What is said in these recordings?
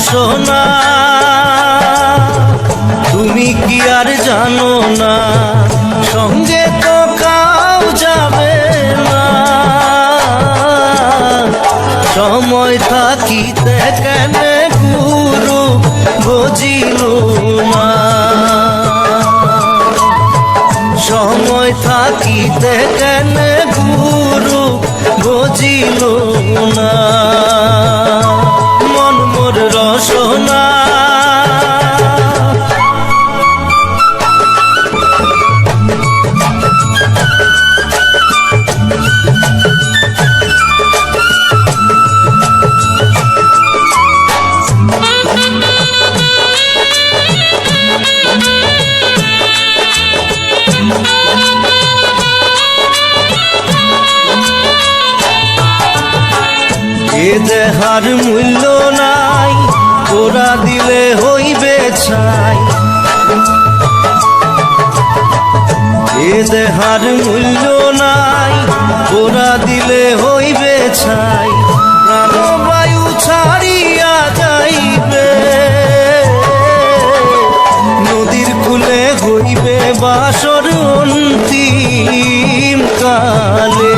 সোনা তুমি কি আর জানো না সঙ্গে তো কাউ যাবে না সময় থাকিতে কেন গুরু বুঝিল না সময় থাকিতে কেন গুরু বুঝিল না মন মোর রসনা এ দেহার মূল্য নাই তোরা দিলে হইবে ছাই এ দেহার মূল্য নাই তোরা দিলে হইবে ছাই প্রাণবায়ু ছাড়িয়া যাইবে নদীর কূলে হইবে বাসর অন্তিম কালে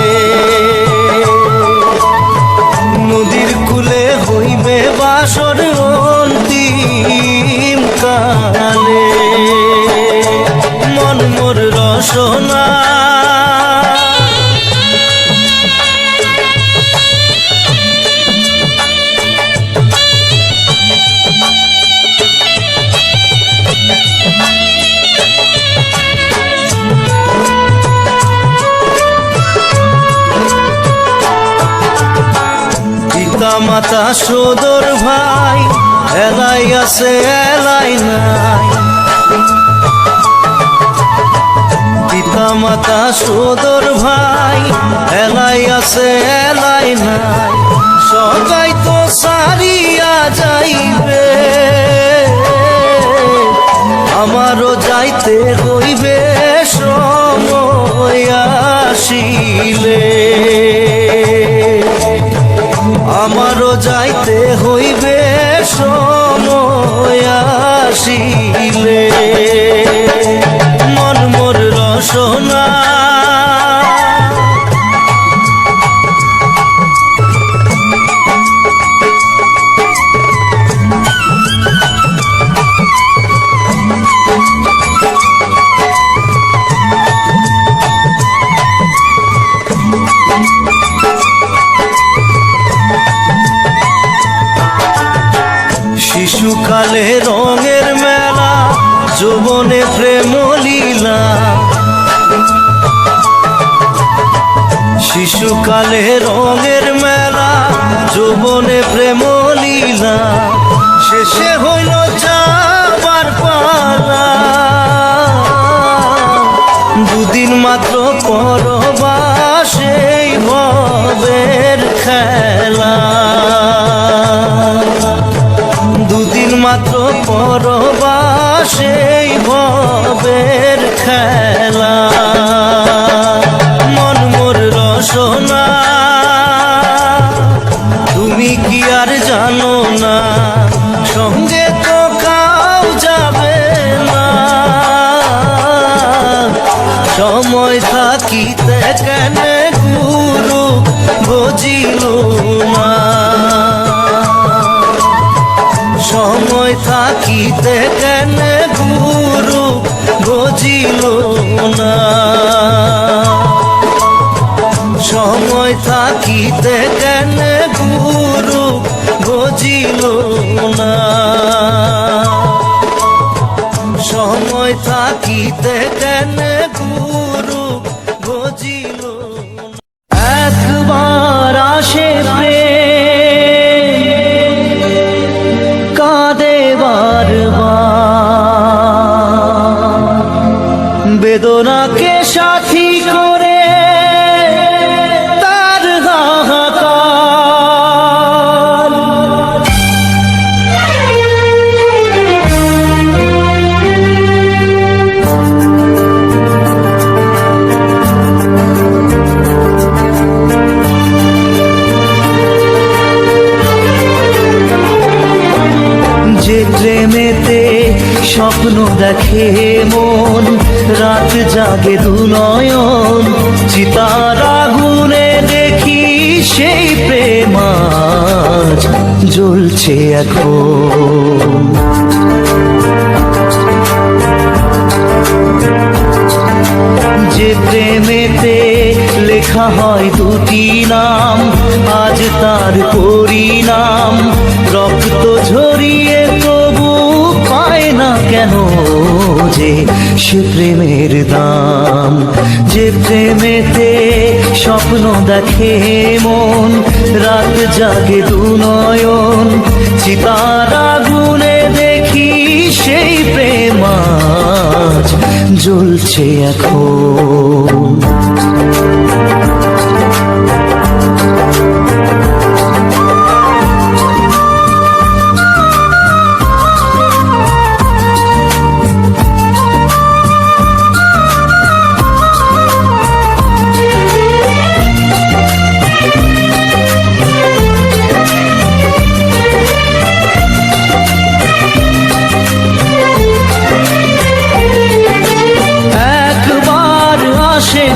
নদীর কূলে হইবে বাসর অন্তিম কালে মন মোর রসনা মাতা সদর ভাই এলাই আছে এলাই নাই পিতা মাতা সদর ভাই এলাই আছে এলাই নাই সবাই তো সারিয়া যাইবে আমারও যাইতে হইবে সময় আসিলে আমারও যাইতে হইবে সময় আসিলে মন মোর রসনা শিশুকালে রঙের মেলা যৌবনে প্রেম লীলা শিশুকালে রঙের মেলা যৌবনে প্রেম লীলা শেষে হইল যাবার পালা দুদিন মাত্র পরবাসেই ভবের খেলা দুদিন মাত্র পরবাসেই ভবের খেলা মন মোর রসনা তুমি কি আর জানো না সঙ্গে তো কাউ যাবে না সময় থাকিতে কেন গুরু বুঝিল না সময় থাকিতে কেন গুরু বুঝিল না সময় থাকিতে কেন গুরু বুঝিল না সময় থাকিতে কেন গুরু বুঝিল একবার আসে প্রেম স্বপ্ন দেখে মন, রাত জাগে দু নয়ন, চিতার আগুনে দেখি সেই প্রেম আজ জ্বলছে এখন। যে প্রেমেতে লেখা হয় দুটি নাম, আজ তার পরিণাম রক্ত ঝরিয়ে তবু পায় না কেন যে সে প্রেমের দাম। যে প্রেমেতে স্বপ্ন দেখে মন, রাত জাগে দু নয়ন, চিতার আগুনে দেখি সেই প্রেম আজ জ্বলছে এখন।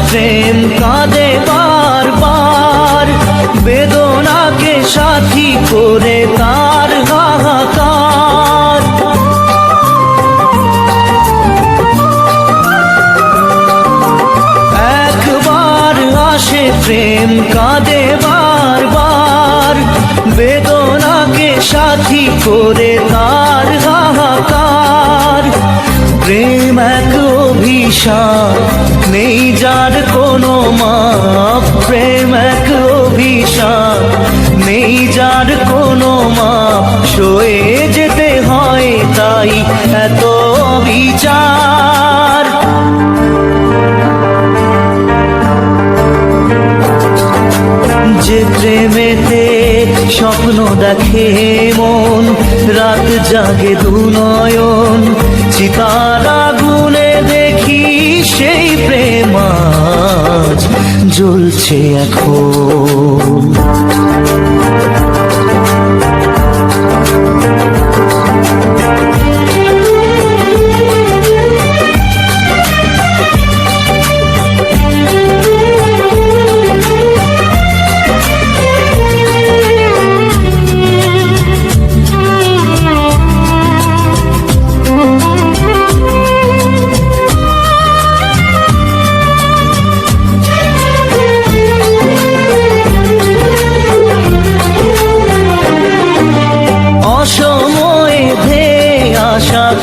প্রেম কাঁদে বারবার, বেদনাকে সাথী করে তার হাহাকার। একবার আসে প্রেম কাঁদে বারবার, বেদনাকে সাথী করে তার হাহাকার। প্রেম এক অভিশাপ, নেই যার কোনো মাপ। প্রেম এক অভিশাপ, নেই যার কোনো মাপ। সয়ে যেতে হয় তাই এত বিচার। যে প্রেমেতে স্বপ্ন দেখে মন, রাত জাগে দু নয়ন, চিতার আগুনে দেখি সেই প্রেম আজ জ্বলছে এখন।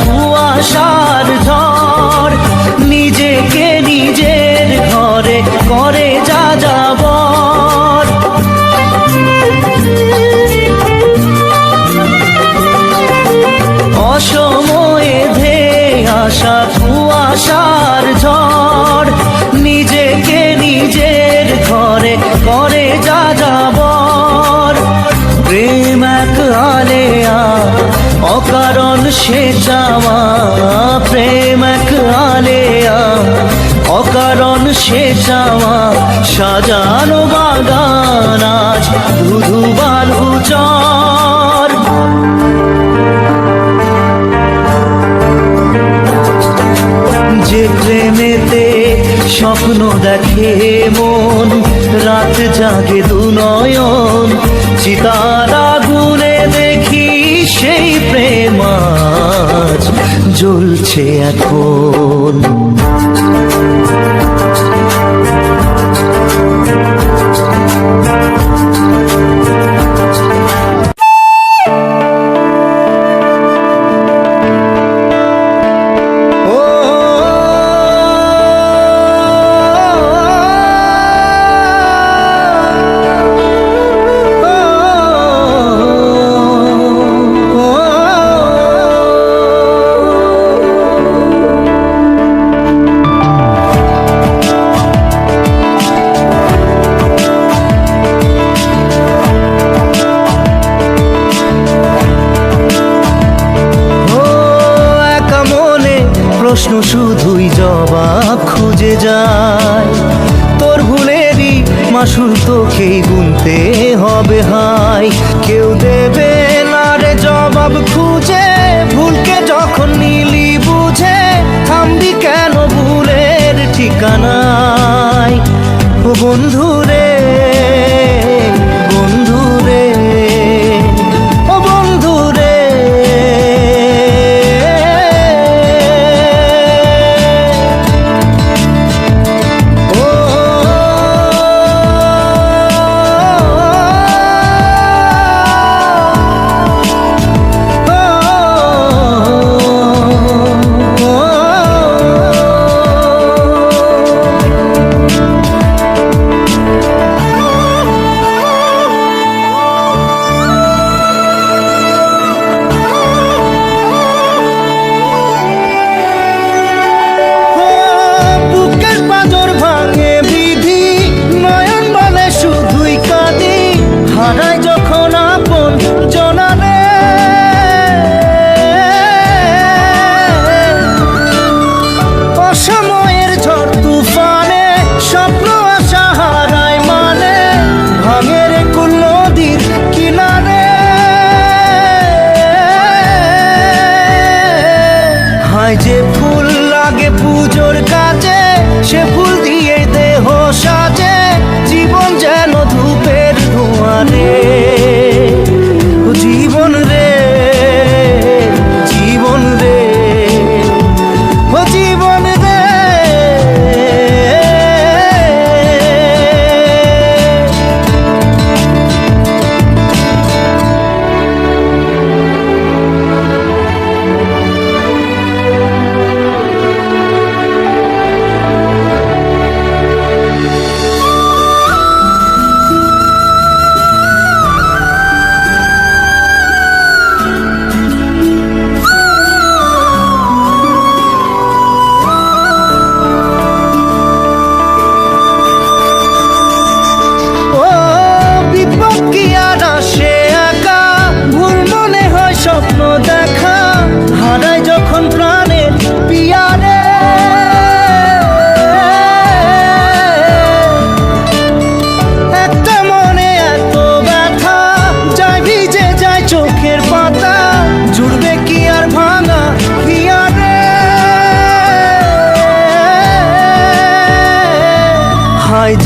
কুয়াশার ঝড়, নিজেকে নিজের ঘরে করে যা যাবর। অসময়ে ধেয়ে আসা কুয়াশার ঝড়, নিজেকে নিজের ঘরে করে যা যাবর। প্রেম এক আলেয়া, অকারণ সে চাওয়া। প্রেম এক আলেয়া, অকারণ সে চাওয়া। সাজানো বাগান আজ ধুধু বালু চর। যে প্রেমেতে স্বপ্ন দেখে মন, রাত জাগে দু নয়ন, চিতার আগুনে দেখি সেই প্রেম আজ জ্বলছে এখন। প্রশ্ন শুধুই জবাব খুঁজে যায়। তোর ভুলেরই মাসুল তোকেই গুনতে হবে হাই। কেউ দেবে না রে জবাব খুঁজে, ভুলকে যখন নিলি ঠিকানায়। ও বন্ধু রে, বন্ধু রে, ও বন্ধু রে। যে ফুল লাগে পুজোর কাজে, সে ফুল দিয়ে দেহ সাজে, জীবন যেন ধূপের ধোঁয়ারে। জীবন রে, জীবন রে, ও জীবন রে।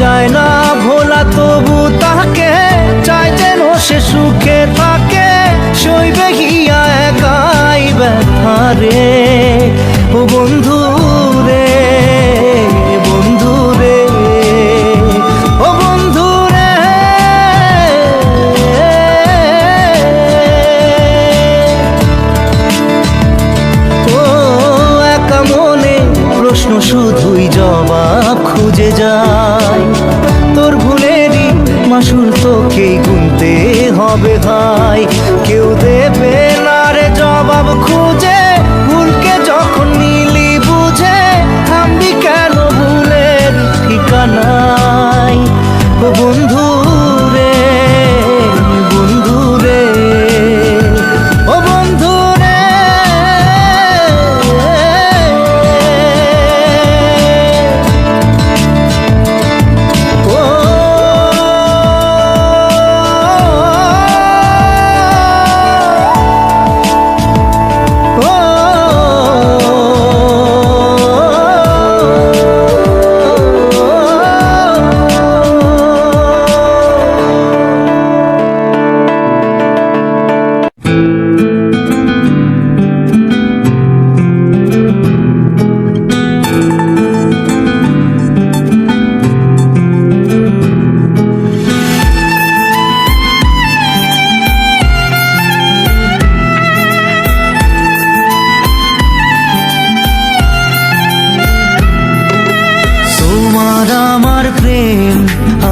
যায় না ভোলা তবু তাকে চাই যেন সে সুখে থাকে, সইবে গিয়া একাই ব্যথা রে। ও বন্ধু রে, বন্ধু রে, ও বন্ধু রে। ও একা মনে প্রশ্ন শুধুই জবাব খুঁজে যায়, তোর ভুলেরই মাসুল তোকেই গুনতে হবে ভাই। কেউ দেবে না রে জবাব খুঁজে, ভুলকে যখন নিলি বুঝে, থামবি কেন ভুলের ঠিকানায়। ও বন্ধু রে, বন্ধু রে, ও বন্ধু রে।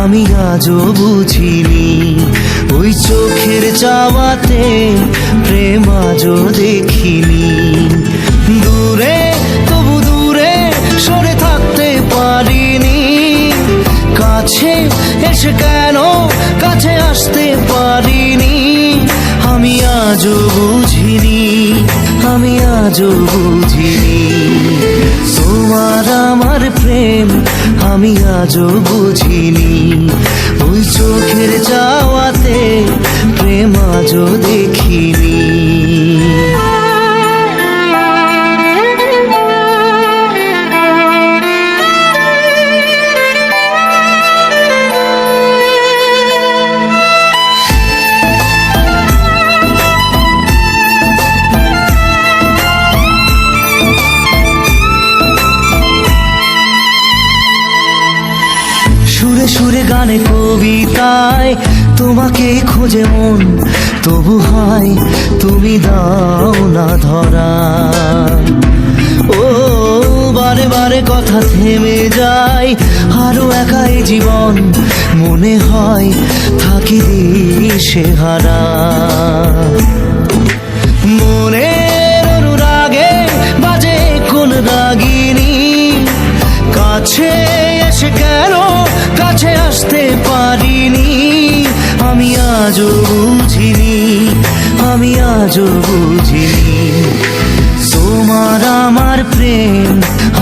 আমি আজও বুঝিনি, ওই চোখের চাওয়াতে প্রেম আজও দেখিনি। দূরে তবু দূরে সরে থাকতে পারিনি, কাছে এসে কেন কাছে আসতে পারিনি। আমি আজও বুঝিনি, আমি আজও বুঝিনি, তোমার আমার প্রেম আমি আজও বুঝিনি। ওই চোখের চাওয়াতে প্রেম আজও দেখিনি। গানে কবিতায় তোমাকে খোঁজে মন, তবু হয় তুমি দাও না ধরা। ও বারে বারে কথা থেমে যায়, আরো একাই জীবন মনে হয় থাকি দিশে হারা। মনের অনুরাগে বাজে কোন রাগিনী, কাছে এসে কেন কাছে আসতে পারিনি। আমি আজও বুঝিনি, আমি আজও বুঝিনি তোমার আমার প্রেম,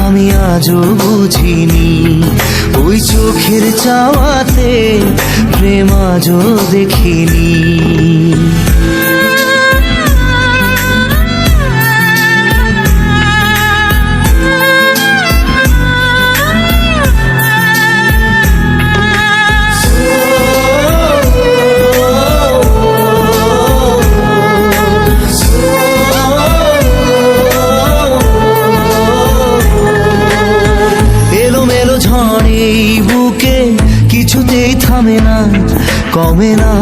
আমি আজও বুঝিনি। ওই চোখের চাওয়াতে প্রেম আজও দেখিনি। কিছুতেই থামে না, কমে না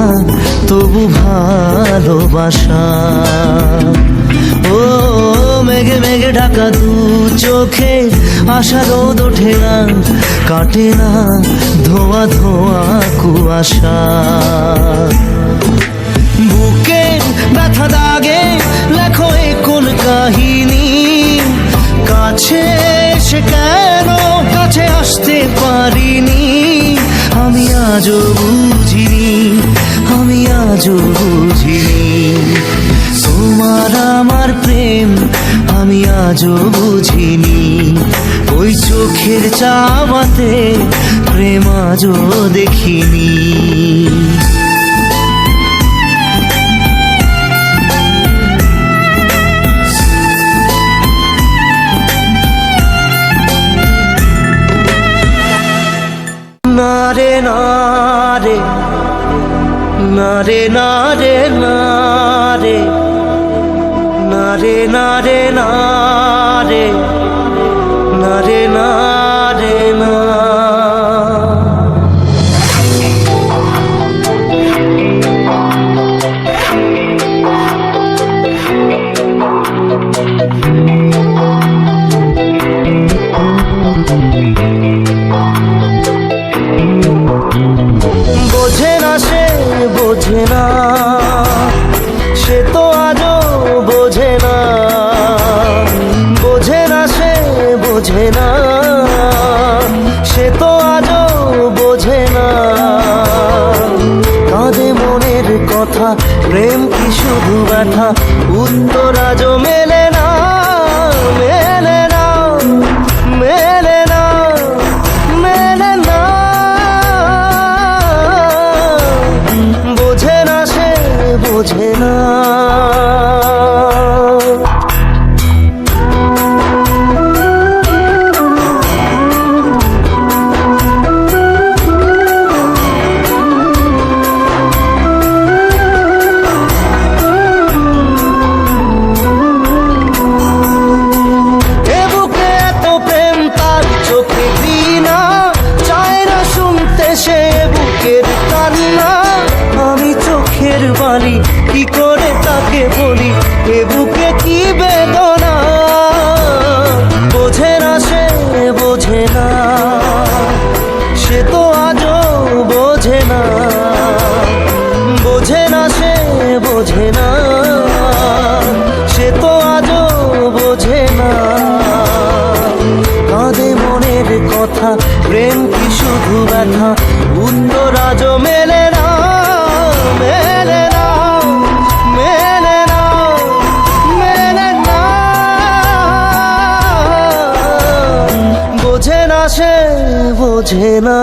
তবু ভালোবাসা। ও মেঘে মেঘে ঢাকা দু চোখে আশা রোদ ওঠে না, কাটে না ধোয়া ধোয়া কুয়াশা। বুকে ব্যথা দাগে লেখো এ কোন কাহিনী, কাছে এসে কেন কাছে আসতে পারিনি। আমি আজও বুঝিনি, আমি আজও বুঝিনি তোমার আমার প্রেম, আমি আজও বুঝিনি। ওই চোখের চাওয়াতে প্রেম আজও দেখিনি। নারে নারে নারে নারে নারে নারে নারে নারে নারে নারে না। বোঝে না সে বোঝে না, সে তো আজও বোঝে না। বোঝে না সে বোঝে না, সে তো আজও বোঝে না। কাঁদে মনের কথা, প্রেম কি শুধু ব্যথা, উত্তর আজও মেলে না, মেলে না, মেলে না, মেলে না। বোঝে না সে বোঝে না। কি করে তাকে বলি এ বুকে কি বেদনা। বোঝে না সে বোঝে না, সে তো আজও বোঝে না। বোঝে না সে বোঝে না, সে তো আজও বোঝে না। কাঁদে মনের কথা, প্রেম কি শুধু ব্যথা, উত্তর আজও মেলে না, মেলে না, মেলে না, মেলে না। বোঝে না সে বোঝে না।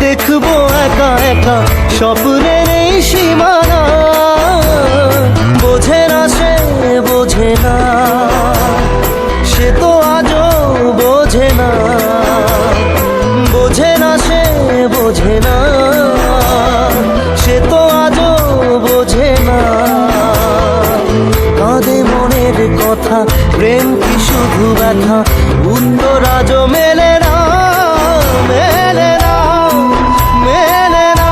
দেখবো একা একা স্বপ্নের এই সীমানা। বোঝে না সে বোঝে না, সে তো আজও বোঝে না। বোঝে না সে বোঝে না, সে তো আজও বোঝে না। কাঁদে মনের কথা, প্রেম কি শুধু ব্যথা? উত্তর আজও মেলে না, মেলে না, মেলে না,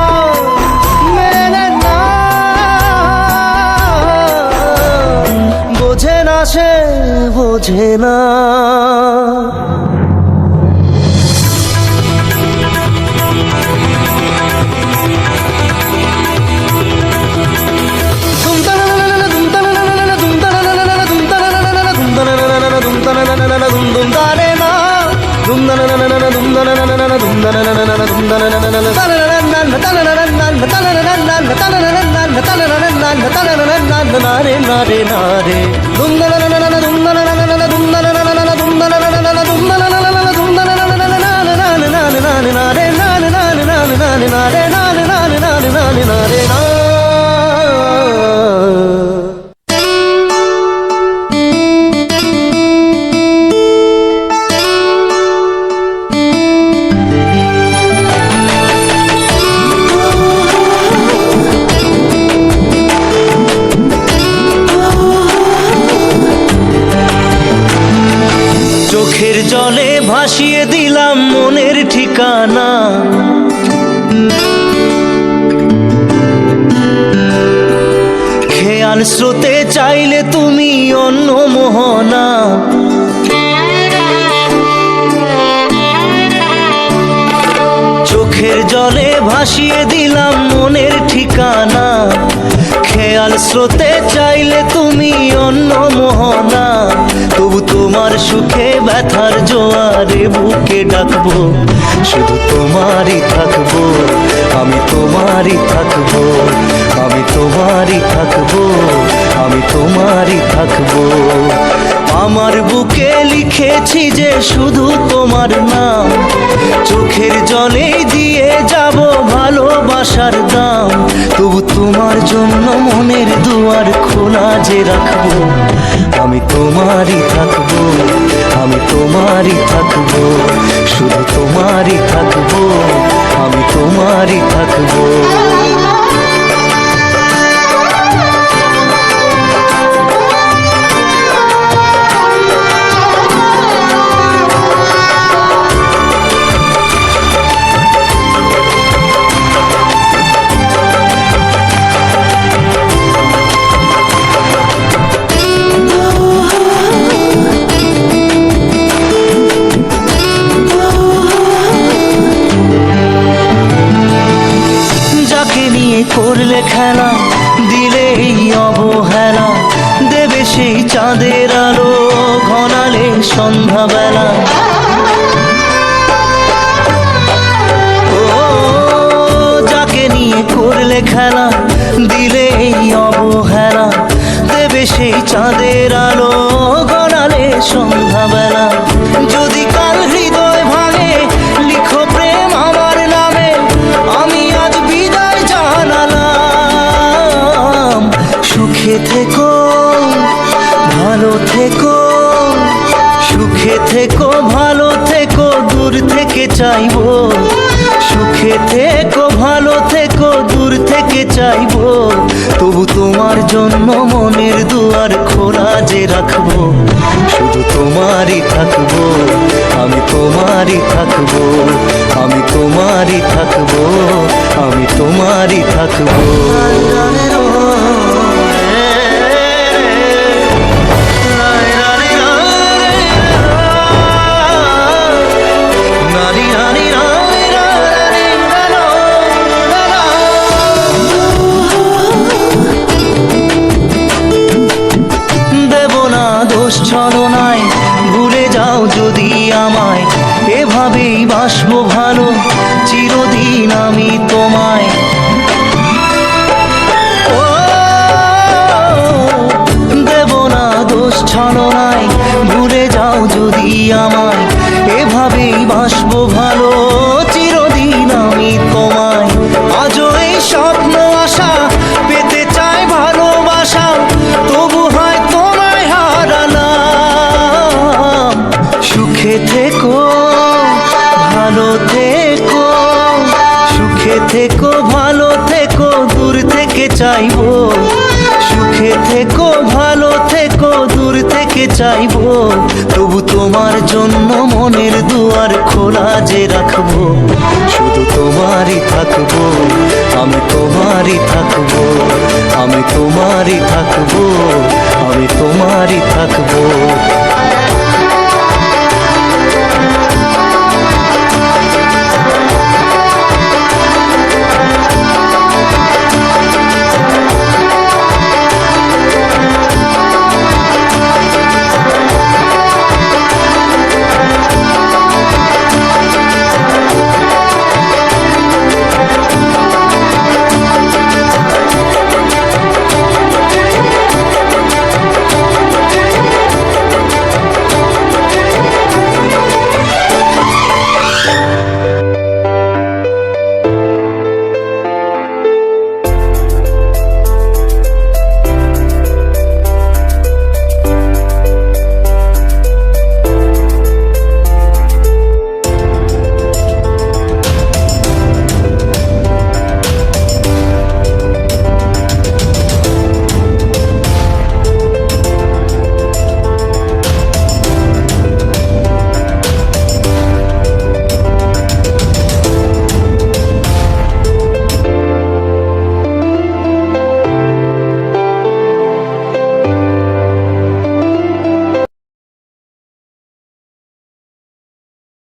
মেলে না। বোঝে না সে বোঝে না। চোখের জলে ভাসিয়ে দিলাম মনের ঠিকানা। খেয়াল স্রোতে চাইলে তুমি অন্য মোহনা। চোখের জলে ভাসিয়ে দিলাম মনের ঠিকানা। খেয়াল স্রোতে চাইলে তুমি অন্য মোহনা। তবু তোমার সুখে ব্যথার জোয়ারে বুকে ডাকবো, শুধু তোমারই থাকবো, আমি তোমারই থাকবো, আমি তোমারই থাকবো, আমি তোমারই থাকবো। আমার বুকে লিখেছি যে শুধু তোমার নাম, চোখের জলে দিয়ে যাব ভালোবাসার দাম। তবু তোমার জন্য মনের দুয়ার খোলা যে রাখবো, আমি তোমারই থাকবো, আমি তোমারই থাকবো, শুধু তোমারই থাকবো, আমি তোমারই থাকবো। করলে খেলা, দিলে এই অবহেলা, দেবে সেই চাঁদের আলো ঘনালে সন্ধ্যাবেলা। ও যাকে নিয়ে করলে খেলা, দিলে এই অবহেলা, দেবে সেই চাঁদের আলো ঘনালে সন্ধ্যাবেলা। যদি কাল হৃদয় ভাঙে লিখো প্রেম আমার নামে, আমি আজ বিদায় জানালাম। সুখে থেকো ভালো থেকো, সুখে থেকো ভালো থেকো, দূর থেকে চাইবো। সুখে থেকো ভালো থেকো, দূর থেকে চাইবো। তবু তোমার জন্য মনের দুয়ার খোলা যে রাখবো, শুধু তোমারই থাকবো, আমি তোমারই থাকবো, আমি তোমারই থাকবো, আমি তোমারই থাকবো। ছলনায় ভুলে যাও যদি আমায়, এভাবেই বাসবো ভালো চিরদিন আমি তোমায়। ও দেব না দোষ ছলনায়, ভুলে যাও যদি আমায়, এভাবেই বাসবো ভালো চিরদিন সুখে থেকো, ভালো থেকো, সুখে থেকো, ভালো থেকো, দূর থেকে চাইবো। সুখে থেকো, ভালো থেকো, দূর থেকে চাইবো। তবু তোমার জন্য মনের দুয়ার খোলা যে রাখবো। শুধু তোমারই থাকবো, আমি তোমারই থাকবো, আমি তোমারই থাকবো, আমি তোমারই থাকবো।